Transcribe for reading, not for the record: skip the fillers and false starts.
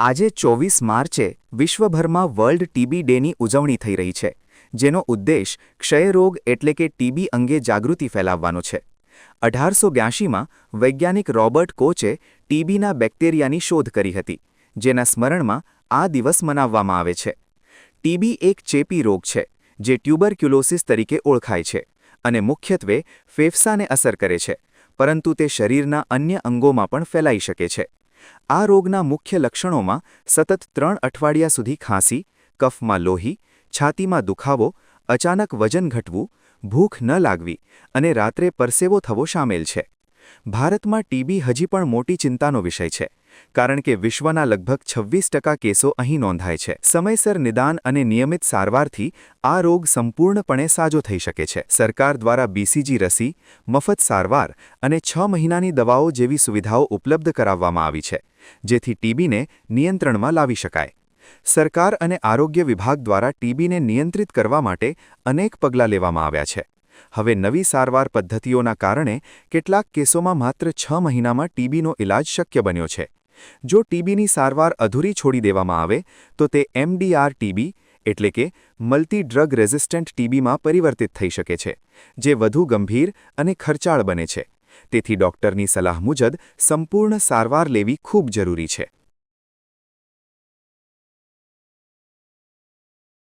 આજે 24 માર્ચે વિશ્વભરમાં વર્લ્ડ ટીબી ડેની ઉજવણી થઈ રહી છે, જેનો ઉદ્દેશ ક્ષયરોગ એટલે કે ટીબી અંગે જાગૃતિ ફેલાવવાનો છે. 1882માં વૈજ્ઞાનિક રોબર્ટ કોચે ટીબીના બેક્ટેરિયાની શોધ કરી હતી, જેના સ્મરણમાં આ દિવસ મનાવવામાં આવે છે. ટીબી એક ચેપી રોગ છે, જે ટ્યુબરક્યુલોસિસ તરીકે ઓળખાય છે અને મુખ્યત્વે ફેફસાને અસર કરે છે, પરંતુ તે શરીરના અન્ય અંગોમાં પણ ફેલાઈ શકે છે. આ રોગના મુખ્ય લક્ષણોમાં સતત 3 અઠવાડિયા સુધી ખાંસી, કફમાં લોહી, છાતીમાં દુખાવો, અચાનક વજન ઘટવું, ભૂખ ન લાગવી અને રાત્રે પરસેવો થવો શામેલ છે. ભારતમાં ટીબી હજી પણ મોટી ચિંતાનો વિષય છે, કારણ કે વિશ્વના લગભગ 26% કેસો અહીં નોંધાય છે. સમયસર નિદાન અને નિયમિત સારવારથી આ રોગ સંપૂર્ણપણે સાજો થઈ શકે છે. સરકાર દ્વારા બીસીજી રસી, મફત સારવાર અને 6 મહિનાની દવાઓ જેવી સુવિધાઓ ઉપલબ્ધ કરાવવામાં આવી છે, જેથી ટીબીને નિયંત્રણમાં લાવી શકાય. સરકાર અને આરોગ્ય વિભાગ દ્વારા ટીબીને નિયંત્રિત કરવા માટે અનેક પગલાં લેવામાં આવ્યા છે. હવે નવી સારવાર પદ્ધતિઓના કારણે કેટલાક કેસોમાં માત્ર 6 મહિનામાં ટીબીનો ઇલાજ શક્ય બન્યો છે. જો ટીબીની સારવાર અધૂરી છોડી દેવામાં આવે તો તે એમડીઆર ટીબી એટલે કે મલ્ટી ડ્રગ રેઝિસ્ટન્ટ ટીબીમાં પરિવર્તિત થઈ શકે છે, જે વધુ ગંભીર અને ખર્ચાળ બને છે. તેથી ડૉક્ટરની સલાહ મુજબ સંપૂર્ણ સારવાર લેવી ખૂબ જરૂરી છે.